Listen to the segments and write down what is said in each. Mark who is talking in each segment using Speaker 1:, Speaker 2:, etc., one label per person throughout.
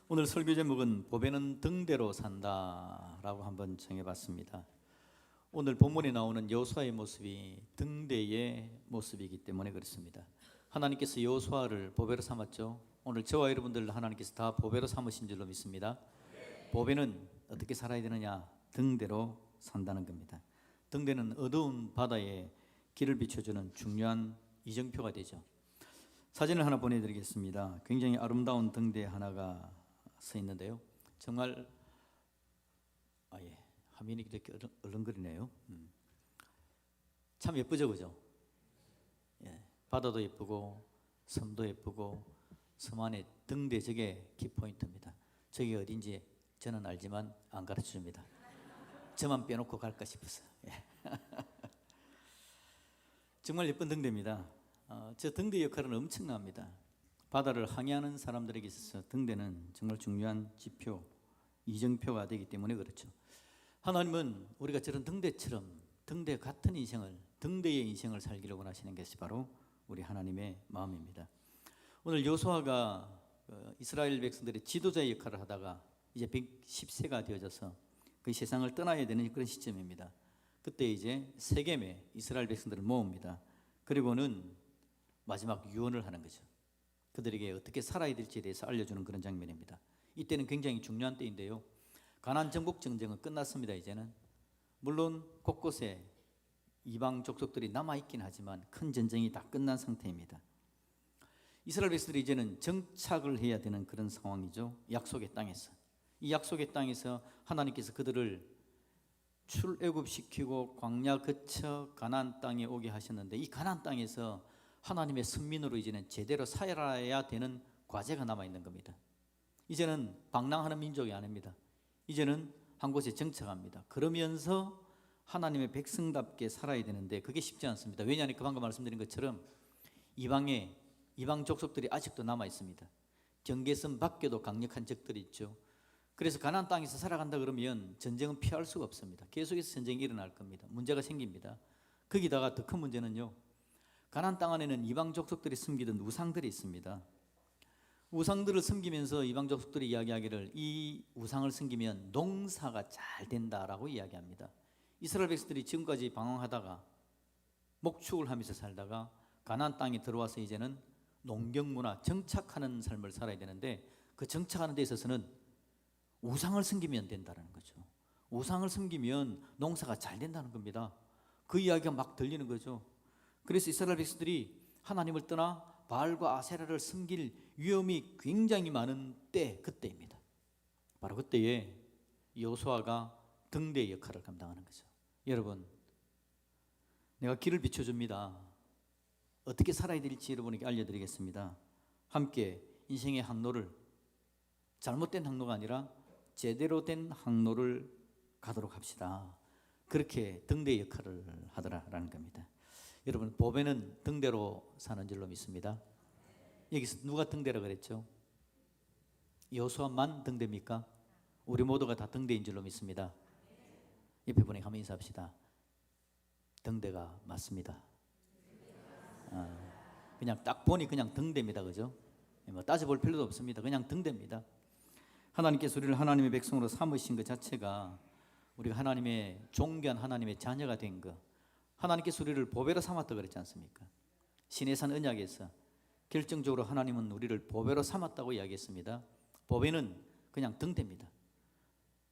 Speaker 1: 오늘 설교 제목은 보배는 등대로 산다라고 한번 정해봤습니다. 오늘 본문에 나오는 여호수아의 모습이 등대의 모습이기 때문에 그렇습니다. 하나님께서 여호수아를 보배로 삼았죠. 오늘 저와 여러분들 하나님께서 다 보배로 삼으신 줄로 믿습니다. 보배는 어떻게 살아야 되느냐? 등대로 산다는 겁니다. 등대는 어두운 바다에 길을 비춰주는 중요한 이정표가 되죠. 사진을 하나 보내드리겠습니다. 굉장히 아름다운 등대 하나가 서 있는데요. 정말 화면이 이렇게 얼렁거리네요. 참 예쁘죠, 그죠? 바다도 예쁘고 섬도 예쁘고 섬 안에 등대, 저게 키포인트입니다. 저게 어딘지 저는 알지만 안 가르쳐줍니다. 저만 빼놓고 갈까 싶어서. 정말 예쁜 등대입니다. 저 등대 역할은 엄청납니다. 바다를 항해하는 사람들에게 있어서 등대는 정말 중요한 지표, 이정표가 되기 때문에 그렇죠. 하나님은 우리가 저런 등대처럼 등대 같은 인생을, 등대의 인생을 살기를 원하시는 것이 바로 우리 하나님의 마음입니다. 오늘 여호수아가 이스라엘 백성들의 지도자의 역할을 하다가 이제 110세가 되어져서 그 세상을 떠나야 되는 그런 시점입니다. 그때 이제 세겜에 이스라엘 백성들을 모읍니다. 그리고는 마지막 유언을 하는 거죠. 그들에게 어떻게 살아야 될지에 대해서 알려주는 그런 장면입니다. 이때는 굉장히 중요한 때인데요. 가나안 정복 전쟁은 끝났습니다. 이제는 물론 곳곳에 이방 족속들이 남아있긴 하지만 큰 전쟁이 다 끝난 상태입니다. 이스라엘 백성들이 이제는 정착을 해야 되는 그런 상황이죠. 약속의 땅에서. 이 약속의 땅에서 하나님께서 그들을 출애굽시키고 광야 거쳐 가나안 땅에 오게 하셨는데, 이 가나안 땅에서 하나님의 선민으로 이제는 제대로 살아야 되는 과제가 남아있는 겁니다. 이제는 방랑하는 민족이 아닙니다. 이제는 한 곳에 정착합니다. 그러면서 하나님의 백성답게 살아야 되는데 그게 쉽지 않습니다. 왜냐하면 방금 말씀드린 것처럼 이방 족속들이 아직도 남아있습니다. 경계선 밖에도 강력한 적들이 있죠. 그래서 가나안 땅에서 살아간다 그러면 전쟁은 피할 수가 없습니다. 계속해서 전쟁이 일어날 겁니다. 문제가 생깁니다. 거기다가 더 큰 문제는요, 가나안 땅 안에는 이방 족속들이 섬기던 우상들이 있습니다. 우상들을 섬기면서 이방 족속들이 이야기하기를 이 우상을 섬기면 농사가 잘 된다라고 이야기합니다. 이스라엘 백성들이 지금까지 방황하다가 목축을 하면서 살다가 가나안 땅에 들어와서 이제는 농경문화, 정착하는 삶을 살아야 되는데 그 정착하는 데 있어서는 우상을 섬기면 된다는 거죠. 우상을 섬기면 농사가 잘 된다는 겁니다. 그 이야기가 막 들리는 거죠. 그래서 이스라엘 백성들이 하나님을 떠나 바알과 아세라를 섬길 위험이 굉장히 많은 때, 그때입니다. 바로 그때에 여호수아가 등대의 역할을 감당하는 거죠. 여러분, 내가 길을 비춰줍니다. 어떻게 살아야 될지 여러분에게 알려드리겠습니다. 함께 인생의 항로를, 잘못된 항로가 아니라 제대로 된 항로를 가도록 합시다. 그렇게 등대의 역할을 하더라라는 겁니다. 여러분, 보배는 등대로 사는 줄로 믿습니다. 여기서 누가 등대라 그랬죠? 여호수아만 등대입니까? 우리 모두가 다 등대인 줄로 믿습니다. 옆에 분에게 한번 인사합시다. 등대가 맞습니다. 그냥 딱 보니 그냥 등대입니다. 그죠? 뭐 따져볼 필요도 없습니다. 그냥 등대입니다. 하나님께서 우리를 하나님의 백성으로 삼으신 것 자체가 우리가 하나님의 존귀한 하나님의 자녀가 된 것, 하나님께서 우리를 보배로 삼았다고 그랬지 않습니까? 시내산 언약에서 결정적으로 하나님은 우리를 보배로 삼았다고 이야기했습니다. 보배는 그냥 등대입니다.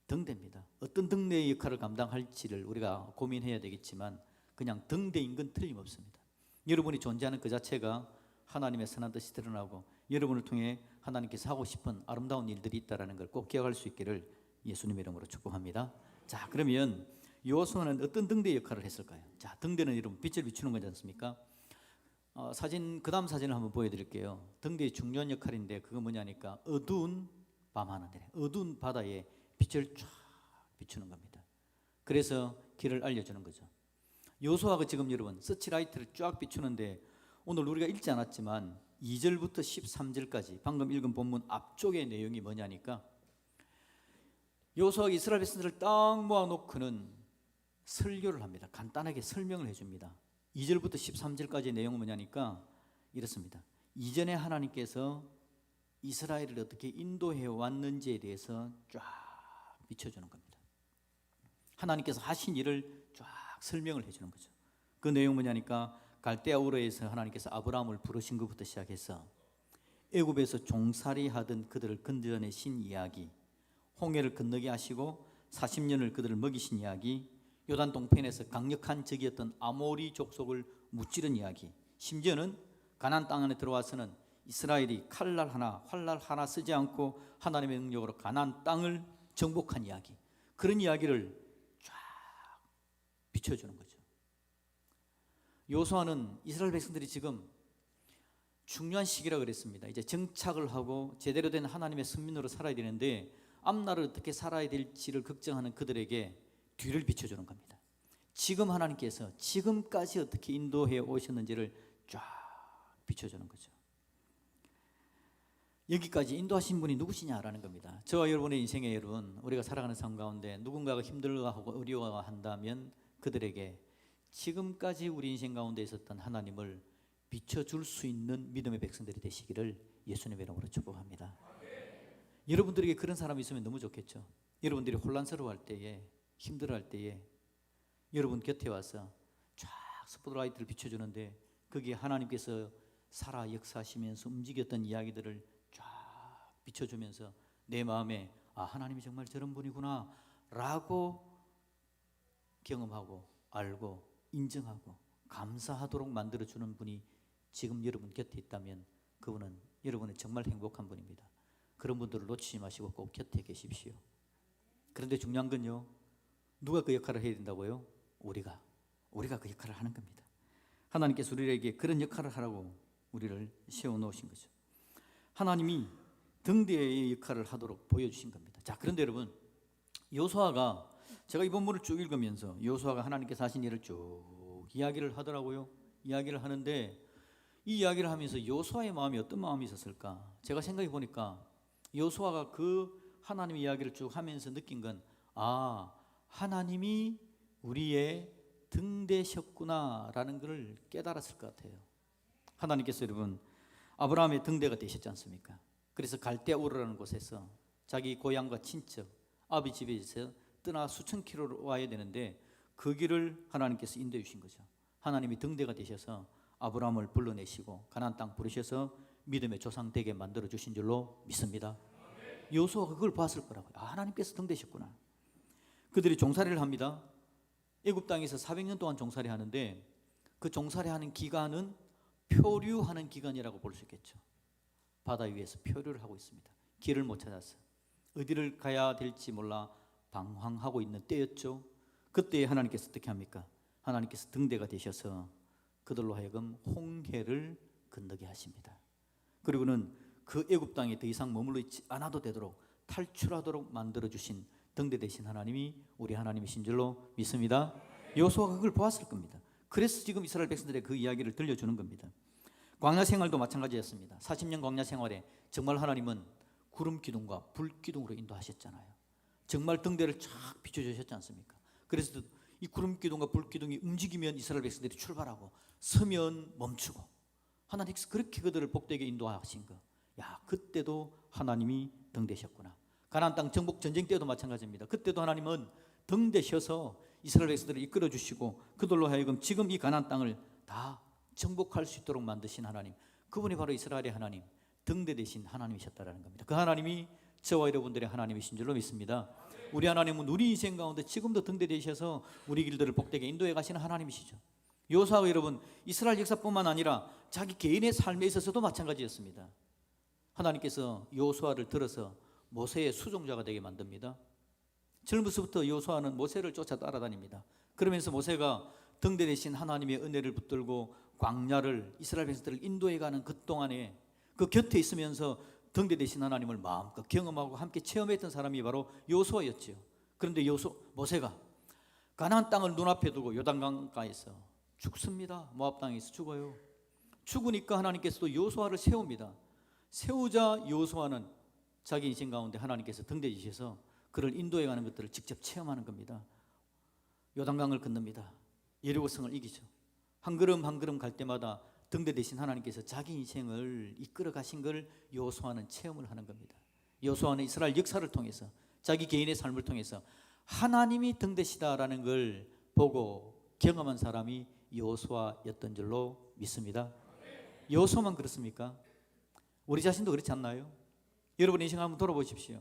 Speaker 1: 등대입니다. 어떤 등대의 역할을 감당할지를 우리가 고민해야 되겠지만 그냥 등대인 건 틀림없습니다. 여러분이 존재하는 그 자체가 하나님의 선한 뜻이 드러나고 여러분을 통해 하나님께서 하고 싶은 아름다운 일들이 있다는 걸 꼭 기억할 수 있기를 예수님의 이름으로 축복합니다. 자, 그러면 여호수아는 어떤 등대의 역할을 했을까요? 자, 등대는 여러분 빛을 비추는 거지 않습니까? 그 다음 사진을 한번 보여드릴게요. 등대의 중요한 역할인데 그건 뭐냐니까 어두운 밤하늘에, 어두운 바다에 빛을 쫙 비추는 겁니다. 그래서 길을 알려주는 거죠. 여호수아가 지금 여러분 서치라이트를 쫙 비추는데 오늘 우리가 읽지 않았지만 2절부터 13절까지 방금 읽은 본문 앞쪽의 내용이 뭐냐니까 여호수아가 이스라엘 백성들을 딱 모아놓고는 설교를 합니다. 간단하게 설명을 해줍니다. 2절부터 13절까지의 내용은 뭐냐니까 이렇습니다. 이전에 하나님께서 이스라엘을 어떻게 인도해 왔는지에 대해서 쫙 비춰주는 겁니다. 하나님께서 하신 일을 쫙 설명을 해주는 거죠. 그 내용 뭐냐니까 갈대아 우르에서 하나님께서 아브라함을 부르신 것부터 시작해서 애굽에서 종살이 하던 그들을 건져내신 이야기, 홍해를 건너게 하시고 40년을 그들을 먹이신 이야기, 요단 동편에서 강력한 적이었던 아모리 족속을 무찌른 이야기, 심지어는 가나안 땅 안에 들어와서는 이스라엘이 칼날 하나, 활날 하나 쓰지 않고 하나님의 능력으로 가나안 땅을 정복한 이야기, 그런 이야기를 쫙 비춰주는 거죠. 여호수아는 이스라엘 백성들이 지금 중요한 시기라 그랬습니다. 이제 정착을 하고 제대로 된 하나님의 선민으로 살아야 되는데 앞날을 어떻게 살아야 될지를 걱정하는 그들에게 뒤를 비춰주는 겁니다. 지금 하나님께서 지금까지 어떻게 인도해 오셨는지를 쫙 비춰주는 거죠. 여기까지 인도하신 분이 누구시냐라는 겁니다. 저와 여러분의 인생에 여러분, 우리가 살아가는 삶 가운데 누군가가 힘들어하고 어려워한다면 그들에게 지금까지 우리 인생 가운데 있었던 하나님을 비춰줄 수 있는 믿음의 백성들이 되시기를 예수님의 이름으로 축복합니다. 여러분들에게 그런 사람이 있으면 너무 좋겠죠. 여러분들이 혼란스러워할 때에, 힘들어할 때에 여러분 곁에 와서 쫙 스포트라이트를 비춰주는데 거기에 하나님께서 살아 역사하시면서 움직였던 이야기들을 쫙 비춰주면서 내 마음에 아, 하나님이 정말 저런 분이구나 라고 경험하고 알고 인정하고 감사하도록 만들어주는 분이 지금 여러분 곁에 있다면 그분은 여러분의 정말 행복한 분입니다. 그런 분들을 놓치지 마시고 꼭 곁에 계십시오. 그런데 중요한 건요, 누가 그 역할을 해야 된다고요? 우리가 그 역할을 하는 겁니다. 하나님께서 우리에게 그런 역할을 하라고 우리를 세워놓으신 거죠. 하나님이 등대의 역할을 하도록 보여주신 겁니다. 자, 그런데 여러분, 여호수아가, 제가 이 본문을 쭉 읽으면서 여호수아가 하나님께서 하신 일을 쭉 이야기를 하더라고요. 이야기를 하는데 이 이야기를 하면서 여호수아의 마음이 어떤 마음이 있었을까? 제가 생각해 보니까 여호수아가 그 하나님의 이야기를 쭉 하면서 느낀 건 아, 하나님이 우리의 등대셨구나라는 것을 깨달았을 것 같아요. 하나님께서 여러분 아브라함의 등대가 되셨지 않습니까? 그래서 갈대아 우르라는 곳에서 자기 고향과 친척 아비 집에서 떠나 수천 킬로를 와야 되는데 그 길을 하나님께서 인도해 주신 거죠. 하나님이 등대가 되셔서 아브라함을 불러내시고 가나안 땅 부르셔서 믿음의 조상 되게 만들어 주신 줄로 믿습니다. 여호수아가 그걸 봤을 거라고요. 아, 하나님께서 등대셨구나. 그들이 종살이를 합니다. 애굽 땅에서 400년 동안 종살이 하는데 그 종살이 하는 기간은 표류하는 기간이라고 볼 수 있겠죠. 바다 위에서 표류를 하고 있습니다. 길을 못 찾아서 어디를 가야 될지 몰라 방황하고 있는 때였죠. 그때 하나님께서 어떻게 합니까? 하나님께서 등대가 되셔서 그들로 하여금 홍해를 건너게 하십니다. 그리고는 그 애굽 땅에 더 이상 머물러 있지 않아도 되도록 탈출하도록 만들어 주신 등대 되신 하나님이 우리 하나님이신 줄로 믿습니다. 여호수아가 그걸 보았을 겁니다. 그래서 지금 이스라엘 백성들의 그 이야기를 들려주는 겁니다. 광야 생활도 마찬가지였습니다. 40년 광야 생활에 정말 하나님은 구름 기둥과 불 기둥으로 인도하셨잖아요. 정말 등대를 쫙 비춰주셨지 않습니까? 그래서 이 구름 기둥과 불 기둥이 움직이면 이스라엘 백성들이 출발하고 서면 멈추고 하나님께서 그렇게 그들을 복되게 인도하신 거. 야, 그때도 하나님이 등대셨구나. 가나안 땅 정복 전쟁 때도 마찬가지입니다. 그때도 하나님은 등대셔서 이스라엘 백성들을 이끌어 주시고 그들로 하여금 지금 이 가나안 땅을 다 정복할 수 있도록 만드신 하나님, 그분이 바로 이스라엘의 하나님, 등대 되신 하나님이셨다라는 겁니다. 그 하나님이 저와 여러분들의 하나님이신 줄로 믿습니다. 우리 하나님은 우리 인생 가운데 지금도 등대 되셔서 우리 길들을 복되게 인도해 가시는 하나님이시죠. 여호수아가 여러분 이스라엘 역사뿐만 아니라 자기 개인의 삶에 있어서도 마찬가지였습니다. 하나님께서 여호수아를 들어서 모세의 수종자가 되게 만듭니다. 젊어서부터 여호수아는 모세를 쫓아 따라다닙니다. 그러면서 모세가 등대 되신 하나님의 은혜를 붙들고 광야를 이스라엘 백성들을 인도해가는 그 동안에 그 곁에 있으면서 등대 되신 하나님을 마음껏 경험하고 함께 체험했던 사람이 바로 여호수아였죠. 그런데 모세가 가나안 땅을 눈앞에 두고 요단강가에서 죽습니다. 모압 땅에서 죽어요. 죽으니까 하나님께서도 여호수아를 세웁니다. 세우자 여호수아는 자기 인생 가운데 하나님께서 등대 주셔서 그를 인도해가는 것들을 직접 체험하는 겁니다. 요단강을 건넙니다. 예리고성을 이기죠. 한 걸음 한 걸음 갈 때마다 등대 대신 하나님께서 자기 인생을 이끌어 가신 걸 여호수아는 체험을 하는 겁니다. 여호수아는 이스라엘 역사를 통해서 자기 개인의 삶을 통해서 하나님이 등대시다라는 걸 보고 경험한 사람이 여호수아였던 줄로 믿습니다. 여호수아만 그렇습니까? 우리 자신도 그렇지 않나요? 여러분 인생 한번 돌아보십시오.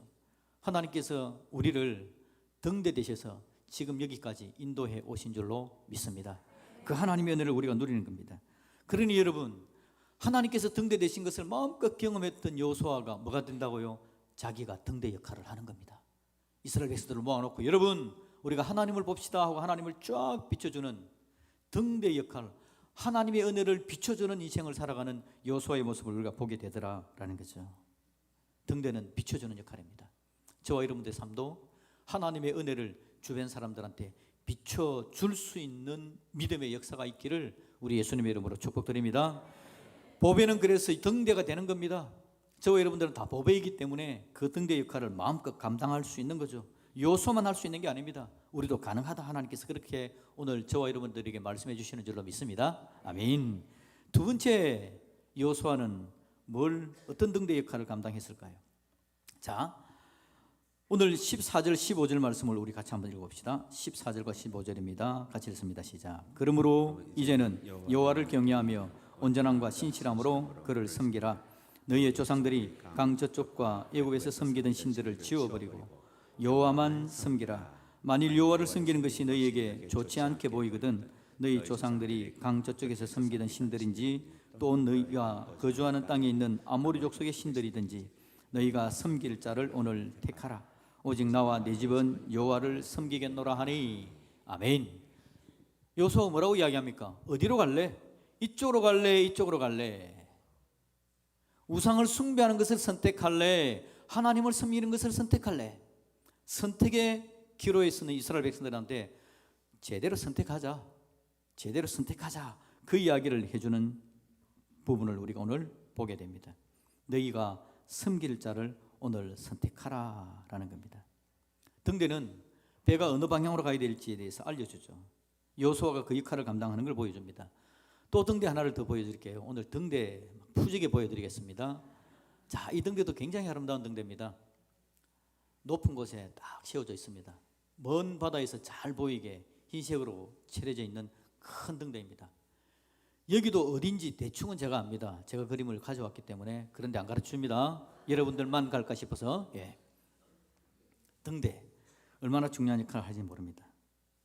Speaker 1: 하나님께서 우리를 등대되셔서 지금 여기까지 인도해 오신 줄로 믿습니다. 그 하나님의 은혜를 우리가 누리는 겁니다. 그러니 여러분, 하나님께서 등대되신 것을 마음껏 경험했던 여호수아가 뭐가 된다고요? 자기가 등대 역할을 하는 겁니다. 이스라엘 백성들을 모아놓고 여러분 우리가 하나님을 봅시다 하고 하나님을 쫙 비춰주는 등대 역할, 하나님의 은혜를 비춰주는 인생을 살아가는 여호수아의 모습을 우리가 보게 되더라라는 거죠. 등대는 비춰주는 역할입니다. 저와 여러분들의 삶도 하나님의 은혜를 주변 사람들한테 비춰줄 수 있는 믿음의 역사가 있기를 우리 예수님의 이름으로 축복드립니다. 보배는 그래서 등대가 되는 겁니다. 저와 여러분들은 다 보배이기 때문에 그 등대 역할을 마음껏 감당할 수 있는 거죠. 여호수아만 할 수 있는 게 아닙니다. 우리도 가능하다 하나님께서 그렇게 오늘 저와 여러분들에게 말씀해 주시는 줄로 믿습니다. 아멘. 두 번째, 여호수아는 어떤 등대 역할을 감당했을까요? 자, 오늘 14절 15절 말씀을 우리 같이 한번 읽어봅시다. 14절과 15절입니다. 같이 읽습니다. 시작. 그러므로 이제는 여호와를 경외하며 온전함과 신실함으로 그를 섬기라. 너희의 조상들이 강 저쪽과 애굽에서 섬기던 신들을 지워버리고 여호와만 섬기라. 만일 여호와를 섬기는 것이 너희에게 좋지 않게 보이거든 너희 조상들이 강 저쪽에서 섬기던 신들인지 또 너희가 거주하는 땅에 있는 아모리 족속의 신들이든지 너희가 섬길 자를 오늘 택하라. 오직 나와 내 집은 여호와를 섬기겠노라 하니. 아멘. 여호수아가 뭐라고 이야기합니까? 어디로 갈래? 이쪽으로 갈래? 이쪽으로 갈래? 우상을 숭배하는 것을 선택할래? 하나님을 섬기는 것을 선택할래? 선택의 기로에 서는 이스라엘 백성들한테 제대로 선택하자, 제대로 선택하자, 그 이야기를 해주는 부분을 우리가 오늘 보게 됩니다. 너희가 섬길 자를 오늘 선택하라 라는 겁니다. 등대는 배가 어느 방향으로 가야 될지에 대해서 알려주죠. 여호수아가 그 역할을 감당하는 걸 보여줍니다. 또 등대 하나를 더 보여드릴게요. 오늘 등대 푸지게 보여드리겠습니다. 자, 이 등대도 굉장히 아름다운 등대입니다. 높은 곳에 딱 세워져 있습니다. 먼 바다에서 잘 보이게 흰색으로 칠해져 있는 큰 등대입니다. 여기도 어딘지 대충은 제가 압니다. 제가 그림을 가져왔기 때문에. 그런데 안 가르쳐줍니다. 여러분들만 갈까 싶어서. 등대 얼마나 중요한 역할을 하는지 모릅니다.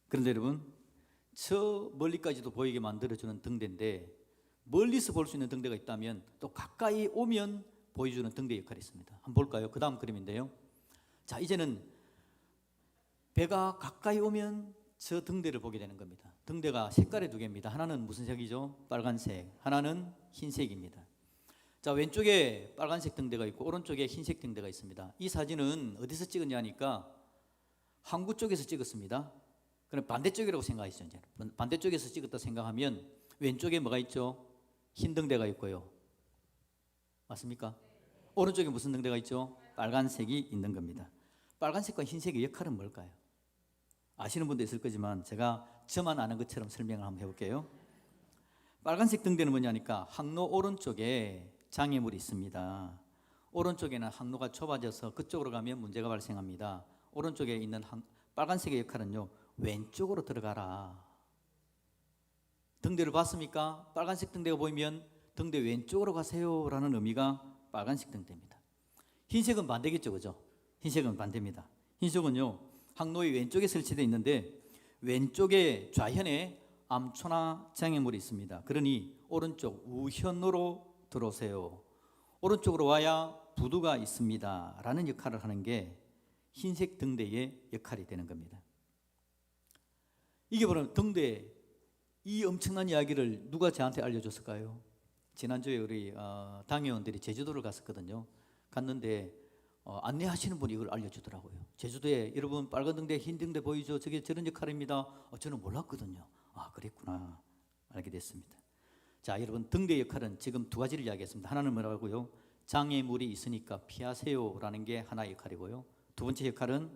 Speaker 1: 그런데 여러분, 저 멀리까지도 보이게 만들어주는 등대인데 멀리서 볼 수 있는 등대가 있다면 또 가까이 오면 보여주는 등대 역할이 있습니다. 한번 볼까요? 그 다음 그림인데요. 자, 이제는 배가 가까이 오면 저 등대를 보게 되는 겁니다. 등대가 색깔이 두 개입니다. 하나는 무슨 색이죠? 빨간색. 하나는 흰색입니다. 자, 왼쪽에 빨간색 등대가 있고 오른쪽에 흰색 등대가 있습니다. 이 사진은 어디서 찍었냐니까 항구 쪽에서 찍었습니다. 그럼 반대쪽이라고 생각하시죠. 이제 반대쪽에서 찍었다 생각하면 왼쪽에 뭐가 있죠? 흰 등대가 있고요. 맞습니까? 오른쪽에 무슨 등대가 있죠? 빨간색이 있는 겁니다. 빨간색과 흰색의 역할은 뭘까요? 아시는 분도 있을 거지만 제가 저만 아는 것처럼 설명을 한번 해볼게요. 빨간색 등대는 뭐냐니까 항로 오른쪽에 장애물이 있습니다. 오른쪽에는 항로가 좁아져서 그쪽으로 가면 문제가 발생합니다. 오른쪽에 있는 빨간색의 역할은요, 왼쪽으로 들어가라. 등대를 봤습니까? 빨간색 등대가 보이면 등대 왼쪽으로 가세요 라는 의미가 빨간색 등대입니다. 흰색은 반대겠죠, 그죠? 흰색은 반대입니다. 흰색은요, 항로의 왼쪽에 설치되어 있는데 왼쪽에 좌현에 암초나 장애물이 있습니다. 그러니 오른쪽 우현으로 들어오세요. 오른쪽으로 와야 부두가 있습니다 라는 역할을 하는 게 흰색 등대의 역할이 되는 겁니다. 이게 바로 등대, 이 엄청난 이야기를 누가 저한테 알려줬을까요? 지난주에 우리 당회원들이 제주도를 갔었거든요. 갔는데 안내하시는 분이 이걸 알려주더라고요. 제주도에 여러분 빨간 등대, 흰 등대 보이죠? 저게 저런 역할입니다. 저는 몰랐거든요. 아, 그랬구나. 알게 됐습니다. 자, 여러분 등대 역할은 지금 두 가지를 이야기했습니다. 하나는 뭐라고요? 장애물이 있으니까 피하세요 라는 게 하나의 역할이고요. 두 번째 역할은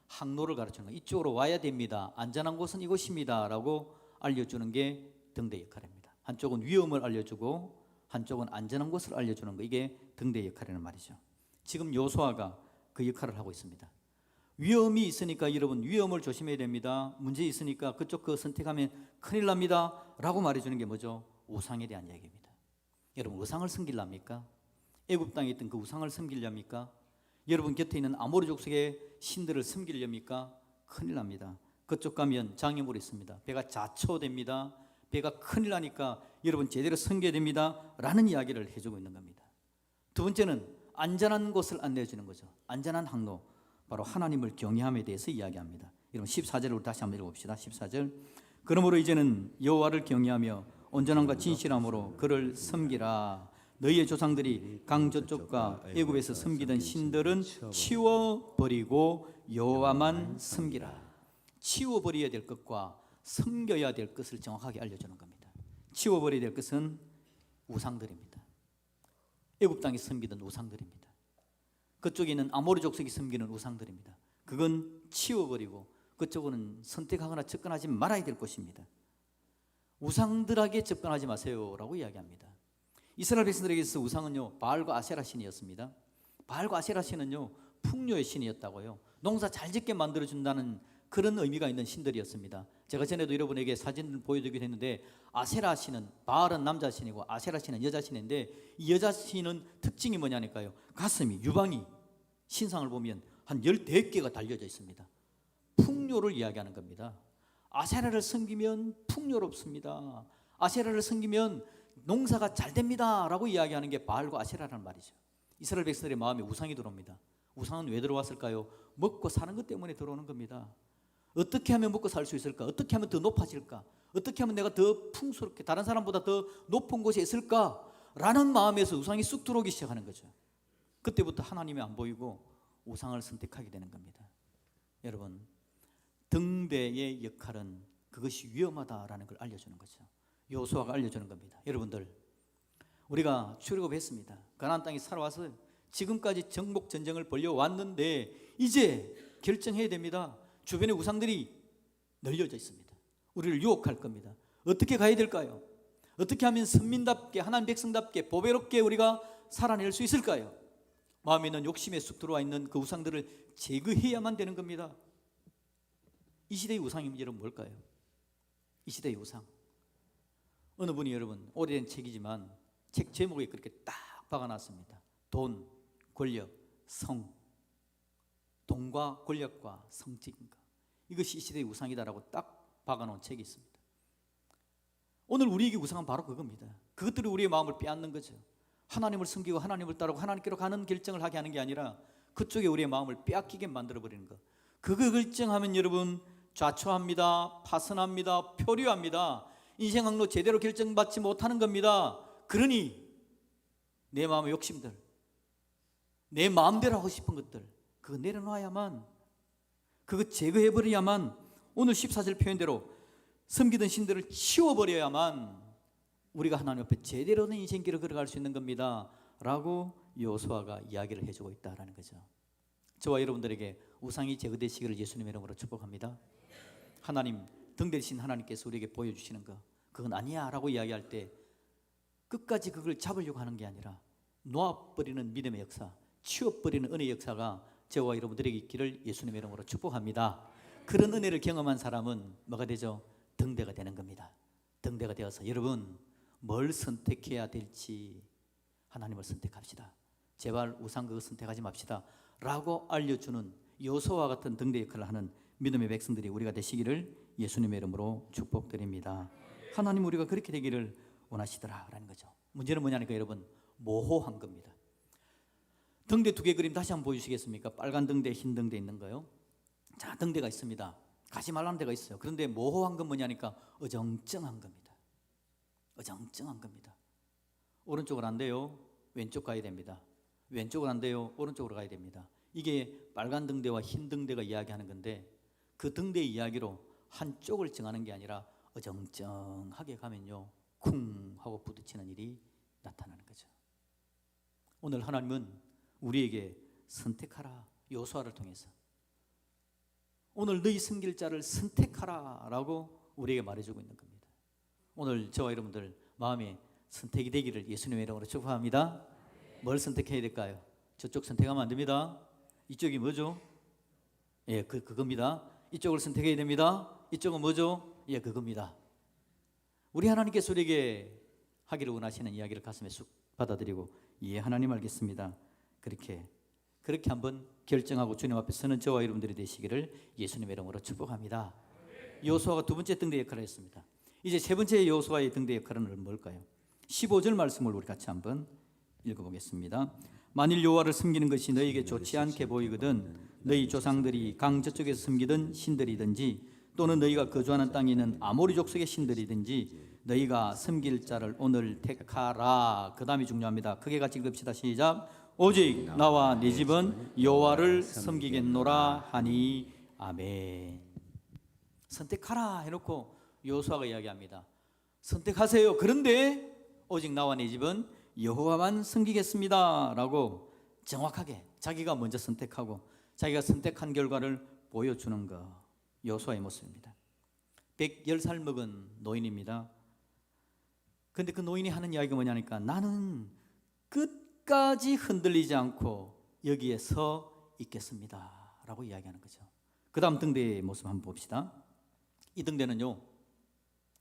Speaker 1: 항로를 가르치는 거예요. 이쪽으로 와야 됩니다. 안전한 곳은 이곳입니다 라고 알려주는 게 등대 역할입니다. 한쪽은 위험을 알려주고 한쪽은 안전한 곳을 알려주는 거, 이게 등대의 역할이라는 말이죠. 지금 여호수아가 그 역할을 하고 있습니다. 위험이 있으니까 여러분 위험을 조심해야 됩니다. 문제 있으니까 그쪽 그 선택하면 큰일 납니다 라고 말해주는 게 뭐죠? 우상에 대한 이야기입니다. 여러분 우상을 섬기랍니까? 애굽 땅에 있던 그 우상을 섬기렵니까? 여러분 곁에 있는 아모리 족속의 신들을 섬기렵니까? 큰일 납니다. 그쪽 가면 장애물이 있습니다. 배가 자초됩니다. 배가 큰일 나니까 여러분 제대로 섬겨야 됩니다 라는 이야기를 해주고 있는 겁니다. 두 번째는 안전한 곳을 안내해 주는 거죠. 안전한 항로, 바로 하나님을 경외함에 대해서 이야기합니다. 여러분 14절을 다시 한번 읽어봅시다. 14절. 그러므로 이제는 여호와를 경외하며 온전함과 진실함으로 그를 섬기라. 너희의 조상들이 강저쪽과 애굽에서 섬기던 신들은 치워버리고 여호와만 섬기라. 치워버려야 될 것과 섬겨야 될 것을 정확하게 알려주는 겁니다. 치워버려야 될 것은 우상들입니다. 애굽 땅에 섬기던 우상들입니다. 그쪽에 있는 아모리 족속이 섬기는 우상들입니다. 그건 치워버리고 그쪽은 선택하거나 접근하지 말아야 될 것입니다. 우상들에게 접근하지 마세요라고 이야기합니다. 이스라엘 백성들에게서 우상은요 바알과 아세라 신이었습니다. 바알과 아세라 신은요 풍요의 신이었다고요. 농사 잘 짓게 만들어준다는 그런 의미가 있는 신들이었습니다. 제가 전에도 여러분에게 사진을 보여드리기도 했는데, 아세라 신은, 바알은 남자 신이고 아세라 신은 여자 신인데, 이 여자 신은 특징이 뭐냐니까요, 가슴이, 유방이 신상을 보면 한 14개가 달려져 있습니다. 풍요를 이야기하는 겁니다. 아세라를 섬기면 풍요롭습니다. 아세라를 섬기면 농사가 잘 됩니다 라고 이야기하는 게 바알과 아세라라는 말이죠. 이스라엘 백성들의 마음에 우상이 들어옵니다. 우상은 왜 들어왔을까요? 먹고 사는 것 때문에 들어오는 겁니다. 어떻게 하면 먹고 살 수 있을까? 어떻게 하면 더 높아질까? 어떻게 하면 내가 더 풍스럽게 다른 사람보다 더 높은 곳에 있을까? 라는 마음에서 우상이 쑥 들어오기 시작하는 거죠. 그때부터 하나님이 안 보이고 우상을 선택하게 되는 겁니다. 여러분, 등대의 역할은 그것이 위험하다라는 걸 알려주는 거죠. 여호수아가 알려주는 겁니다. 여러분들, 우리가 출애굽했습니다. 가나안 땅에 살아와서 지금까지 정복 전쟁을 벌려왔는데 이제 결정해야 됩니다. 주변에 우상들이 널려져 있습니다. 우리를 유혹할 겁니다. 어떻게 가야 될까요? 어떻게 하면 선민답게, 하나님 백성답게 보배롭게 우리가 살아낼 수 있을까요? 마음에 있는 욕심에 쑥 들어와 있는 그 우상들을 제거해야만 되는 겁니다. 이 시대의 우상이 여러분 뭘까요? 이 시대의 우상, 어느 분이 여러분 오래된 책이지만 책 제목에 그렇게 딱 박아놨습니다. 돈, 권력, 성. 돈과 권력과 성직인가, 이것이 이 시대의 우상이다라고 딱 박아놓은 책이 있습니다. 오늘 우리에게 우상은 바로 그겁니다. 그것들이 우리의 마음을 빼앗는 거죠. 하나님을 섬기고 하나님을 따르고 하나님께로 가는 결정을 하게 하는 게 아니라 그쪽에 우리의 마음을 빼앗기게 만들어버리는 것. 그거 결정하면 여러분 좌초합니다, 파선합니다, 표류합니다. 인생 항로 제대로 결정받지 못하는 겁니다. 그러니 내 마음의 욕심들, 내 마음대로 하고 싶은 것들, 그거 내려놔야만, 그거 제거해버려야만, 오늘 14절 표현대로 섬기던 신들을 치워버려야만 우리가 하나님 앞에 제대로 된 인생길을 걸어갈 수 있는 겁니다 라고 여호수아가 이야기를 해주고 있다는 거죠. 저와 여러분들에게 우상이 제거되시기를 예수님의 이름으로 축복합니다. 하나님, 등대신 하나님께서 우리에게 보여주시는 거, 그건 아니야 라고 이야기할 때 끝까지 그걸 잡으려고 하는 게 아니라 놓아버리는 믿음의 역사, 치워버리는 은혜의 역사가 저와 여러분들에게 있기를 예수님의 이름으로 축복합니다. 그런 은혜를 경험한 사람은 뭐가 되죠? 등대가 되는 겁니다. 등대가 되어서 여러분 뭘 선택해야 될지 하나님을 선택합시다. 제발 우상 그거 선택하지 맙시다 라고 알려주는 여호수아와 같은 등대 역할을 하는 믿음의 백성들이 우리가 되시기를 예수님의 이름으로 축복드립니다. 하나님 우리가 그렇게 되기를 원하시더라라는 거죠. 문제는 뭐냐니까 여러분, 모호한 겁니다. 등대 2개 그림 다시 한번 보여주시겠습니까? 빨간 등대, 흰 등대 있는 거요. 자, 등대가 있습니다. 가지 말라는 데가 있어요. 그런데 모호한 건 뭐냐니까 어정쩡한 겁니다. 어정쩡한 겁니다. 오른쪽으로 안 돼요, 왼쪽 가야 됩니다. 왼쪽으로 안 돼요, 오른쪽으로 가야 됩니다. 이게 빨간 등대와 흰 등대가 이야기하는 건데, 그 등대의 이야기로 한쪽을 정하는 게 아니라 어정쩡하게 가면요 쿵 하고 부딪히는 일이 나타나는 거죠. 오늘 하나님은 우리에게 선택하라, 여호수아를 통해서 오늘 너희 섬길 자를 선택하라 라고 우리에게 말해주고 있는 겁니다. 오늘 저와 여러분들 마음에 선택이 되기를 예수님의 이름으로 축복합니다. 뭘 선택해야 될까요? 저쪽 선택하면 안 됩니다. 이쪽이 뭐죠? 예, 그겁니다. 이쪽을 선택해야 됩니다. 이쪽은 뭐죠? 예, 그겁니다. 우리 하나님께서 우리에게 하기를 원하시는 이야기를 가슴에 쑥 받아들이고, 예, 하나님 알겠습니다. 그렇게 한번 결정하고 주님 앞에 서는 저와 여러분들이 되시기를 예수님의 이름으로 축복합니다. 여호수아가 두 번째 등대 역할을 했습니다. 이제 세 번째 여호수아의 등대 역할은 뭘까요? 15절 말씀을 우리 같이 한번 읽어보겠습니다. 만일 여호와를 섬기는 것이 너희에게 좋지 않게 보이거든 너희 조상들이 강 저쪽에서 섬기던 신들이든지 또는 너희가 거주하는 땅에 있는 아모리 족속의 신들이든지 너희가 섬길 자를 오늘 택하라. 그 다음이 중요합니다. 크게 같이 읽읍시다. 시작. 오직 나와 네 집은 여호와를 섬기겠노라 하니 아멘. 선택하라 해놓고 여호수아가 이야기합니다. 선택하세요. 그런데 오직 나와 네 집은 여호와만 섬기겠습니다 라고 정확하게 자기가 먼저 선택하고 자기가 선택한 결과를 보여주는 것, 여호수아의 모습입니다. 110살 먹은 노인입니다. 근데 그 노인이 하는 이야기가 뭐냐니까 나는 끝까지 흔들리지 않고 여기에 서 있겠습니다 라고 이야기하는 거죠. 그 다음 등대의 모습 한번 봅시다. 이 등대는요,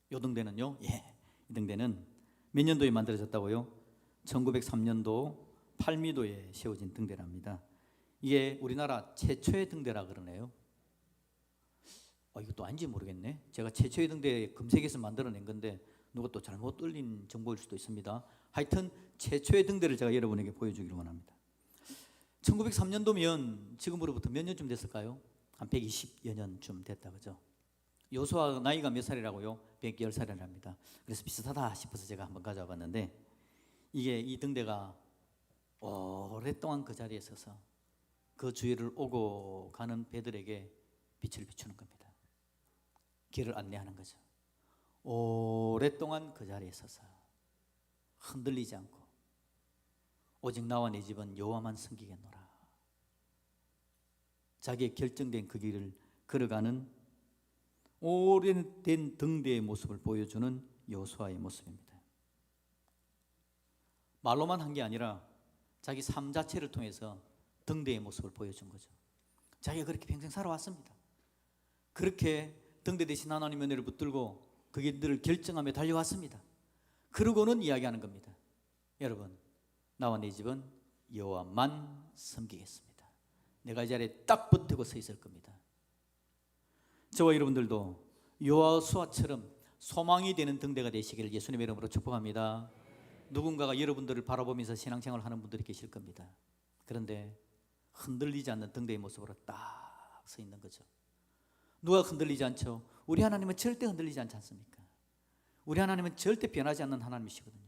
Speaker 1: 이 등대는 몇 년도에 만들어졌다고요? 1903년도 팔미도에 세워진 등대랍니다. 이게 우리나라 최초의 등대라 그러네요. 이것도 아닌지 모르겠네. 제가 최초의 등대 검색해서 만들어낸 건데 누가 또 잘못 올린 정보일 수도 있습니다. 하여튼 최초의 등대를 제가 여러분에게 보여주기를 원합니다. 1903년도면 지금으로부터 몇 년쯤 됐을까요? 한 120여 년쯤 됐다, 그죠? 여호수아 나이가 몇 살이라고요? 110살이랍니다. 그래서 비슷하다 싶어서 제가 한번 가져와 봤는데 이게 이 등대가 오랫동안 그 자리에 서서 그 주위를 오고 가는 배들에게 빛을 비추는 겁니다. 길을 안내하는 거죠. 오랫동안 그 자리에 서서 흔들리지 않고 오직 나와 내 집은 여호와만 섬기겠노라. 자기의 결정된 그 길을 걸어가는 오래된 등대의 모습을 보여주는 여호수아의 모습입니다. 말로만 한 게 아니라 자기 삶 자체를 통해서 등대의 모습을 보여준 거죠. 자기가 그렇게 평생 살아왔습니다. 그렇게 등대 대신 하나님의 은혜를 붙들고 그 길들을 결정하며 달려왔습니다. 그러고는 이야기하는 겁니다. 여러분, 나와 내 집은 여호와만 섬기겠습니다. 내가 이 자리에 딱 붙들고 서 있을 겁니다. 저와 여러분들도 여호수아처럼 소망이 되는 등대가 되시기를 예수님의 이름으로 축복합니다. 누군가가 여러분들을 바라보면서 신앙생활을 하는 분들이 계실 겁니다. 그런데 흔들리지 않는 등대의 모습으로 딱 서 있는 거죠. 누가 흔들리지 않죠? 우리 하나님은 절대 흔들리지 않지 않습니까? 우리 하나님은 절대 변하지 않는 하나님이시거든요.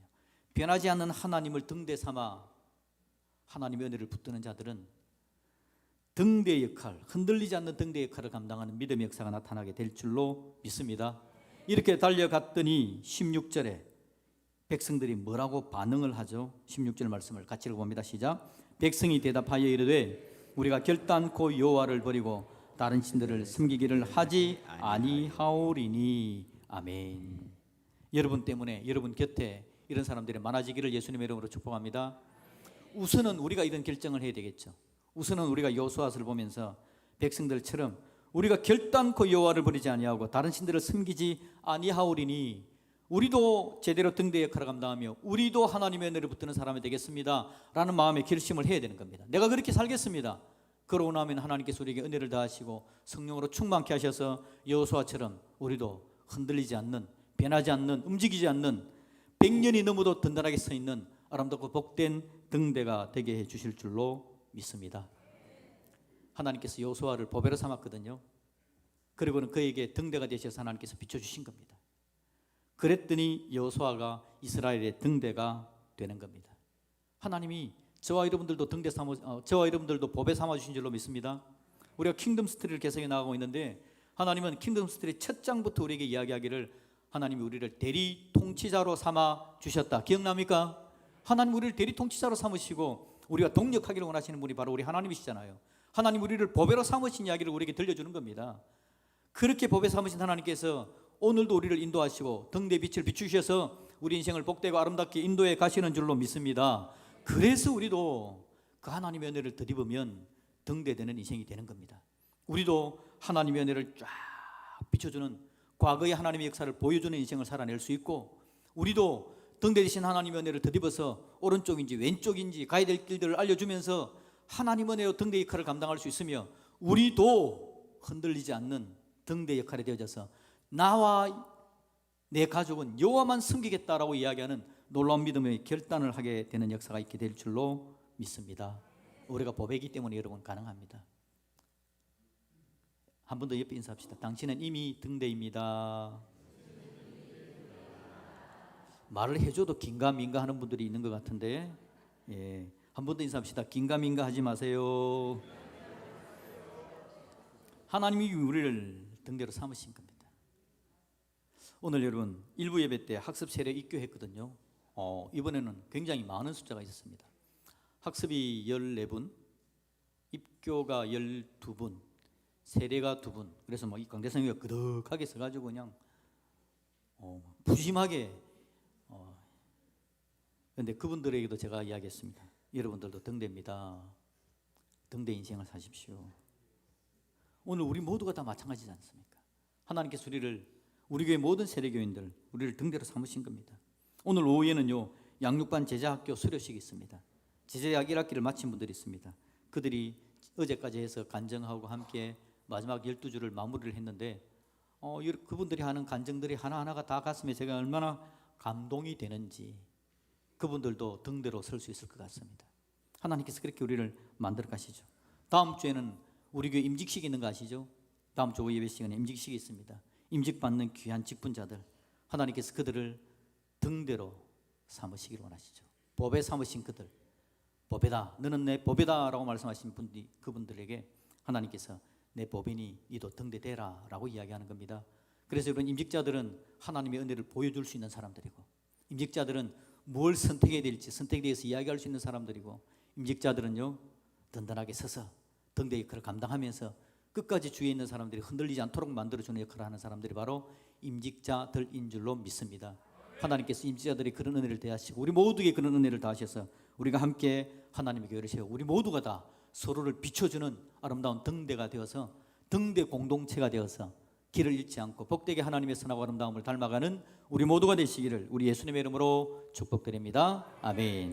Speaker 1: 변하지 않는 하나님을 등대 삼아 하나님의 은혜를 붙드는 자들은 등대 역할, 흔들리지 않는 등대 역할을 감당하는 믿음의 역사가 나타나게 될 줄로 믿습니다. 이렇게 달려갔더니 16절에 백성들이 뭐라고 반응을 하죠? 16절 말씀을 같이 읽어봅니다. 시작. 백성이 대답하여 이르되 우리가 결단코 여호와를 버리고 다른 신들을 섬기기를 하지 아니하오리니 아멘. 여러분 때문에 여러분 곁에 이런 사람들이 많아지기를 예수님의 이름으로 축복합니다. 우선은 우리가 이런 결정을 해야 되겠죠. 우선은 우리가 여호수아서를 보면서 백성들처럼 우리가 결단코 여호와를 버리지 아니하고 다른 신들을 섬기지 아니하오리니 우리도 제대로 등대 역할을 감당하며 우리도 하나님의 은혜를 붙드는 사람이 되겠습니다 라는 마음의 결심을 해야 되는 겁니다. 내가 그렇게 살겠습니다. 그러고 나면 하나님께서 우리에게 은혜를 다하시고 성령으로 충만케 하셔서 여호수아처럼 우리도 흔들리지 않는, 변하지 않는, 움직이지 않는 100년이 넘어도 든든하게 서 있는 아름답고 복된 등대가 되게 해 주실 줄로 믿습니다. 하나님께서 여호수아를 보배로 삼았거든요. 그리고는 그에게 등대가 되셔서 하나님께서 비춰주신 겁니다. 그랬더니 여호수아가 이스라엘의 등대가 되는 겁니다. 하나님이 저와 여러분들도 저와 여러분들도 보배 삼아 주신 줄로 믿습니다. 우리가 킹덤 스토리를 계속해 나가고 있는데 하나님은 킹덤 스토리 첫 장부터 우리에게 이야기하기를 하나님이 우리를 대리 통치자로 삼아 주셨다. 기억납니까? 하나님 우리를 대리 통치자로 삼으시고 우리가 동력하기를 원하시는 분이 바로 우리 하나님이시잖아요. 하나님 우리를 보배로 삼으신 이야기를 우리에게 들려주는 겁니다. 그렇게 보배 삼으신 하나님께서 오늘도 우리를 인도하시고 등대 빛을 비추셔서 우리 인생을 복되고 아름답게 인도해 가시는 줄로 믿습니다. 그래서 우리도 그 하나님의 은혜를 덧입으면 등대되는 인생이 되는 겁니다. 우리도 하나님의 은혜를 쫙 비춰주는 과거의 하나님의 역사를 보여주는 인생을 살아낼 수 있고, 우리도 등대되신 하나님의 은혜를 덧입어서 오른쪽인지 왼쪽인지 가야 될 길들을 알려주면서 하나님 은혜로 등대 역할을 감당할 수 있으며, 우리도 흔들리지 않는 등대 역할이 되어져서 나와 내 가족은 여호와만 섬기겠다라고 이야기하는 놀라운 믿음의 결단을 하게 되는 역사가 있게 될 줄로 믿습니다. 우리가 보배이기 때문에 여러분 가능합니다. 한 번 더 옆에 인사합시다. 당신은 이미 등대입니다. 말을 해줘도 긴가민가 하는 분들이 있는 것 같은데, 한 번 더 인사합시다. 긴가민가 하지 마세요. 하나님이 우리를 등대로 삼으신 겁니다. 오늘 여러분 일부 예배 때 학습 세례 입교했거든요. 이번에는 굉장히 많은 숫자가 있었습니다. 학습이 14분, 입교가 12분, 세례가 2분. 그래서 뭐 이 강대성이가 그득하게 써가지고 그냥 부심하게. 그런데 그분들에게도 제가 이야기했습니다. 여러분들도 등대입니다. 등대 인생을 사십시오. 오늘 우리 모두가 다 마찬가지지 않습니까? 하나님께서 우리 교회 모든 세례교인들 우리를 등대로 삼으신 겁니다. 오늘 오후에는요 양육반 제자학교 수료식이 있습니다. 제자학 1학기를 마친 분들이 있습니다. 그들이 어제까지 해서 간증하고 함께 마지막 12주를 마무리를 했는데 그분들이 하는 간증들이 하나하나가 다 가슴에 제가 얼마나 감동이 되는지, 그분들도 등대로 설 수 있을 것 같습니다. 하나님께서 그렇게 우리를 만들어 가시죠. 다음 주에는 우리 교회 임직식이 있는 거 아시죠? 다음 주 오후 예배 시간에 임직식이 있습니다. 임직받는 귀한 직분자들, 하나님께서 그들을 등대로 삼으시기를 원하시죠. 법에 삼으신 그들, 법에다 너는 내 법에다 라고 말씀하신 분들이, 그분들에게 하나님께서 내 법이니 니도 등대되라 라고 이야기하는 겁니다. 그래서 이런 임직자들은 하나님의 은혜를 보여줄 수 있는 사람들이고, 임직자들은 뭘 선택해야 될지 선택에 대해서 이야기할 수 있는 사람들이고, 임직자들은요 든든하게 서서 등대 역할을 감당하면서 끝까지 주위에 있는 사람들이 흔들리지 않도록 만들어주는 역할을 하는 사람들이 바로 임직자들인 줄로 믿습니다. 하나님께서 임직자들이 그런 은혜를 대하시고 우리 모두에게 그런 은혜를 다하셔서 우리가 함께 하나님의 교회를 세우고 우리 모두가 다 서로를 비춰주는 아름다운 등대가 되어서, 등대 공동체가 되어서 길을 잃지 않고 복되게 하나님의 선하고 아름다움을 닮아가는 우리 모두가 되시기를 우리 예수님의 이름으로 축복드립니다. 아멘.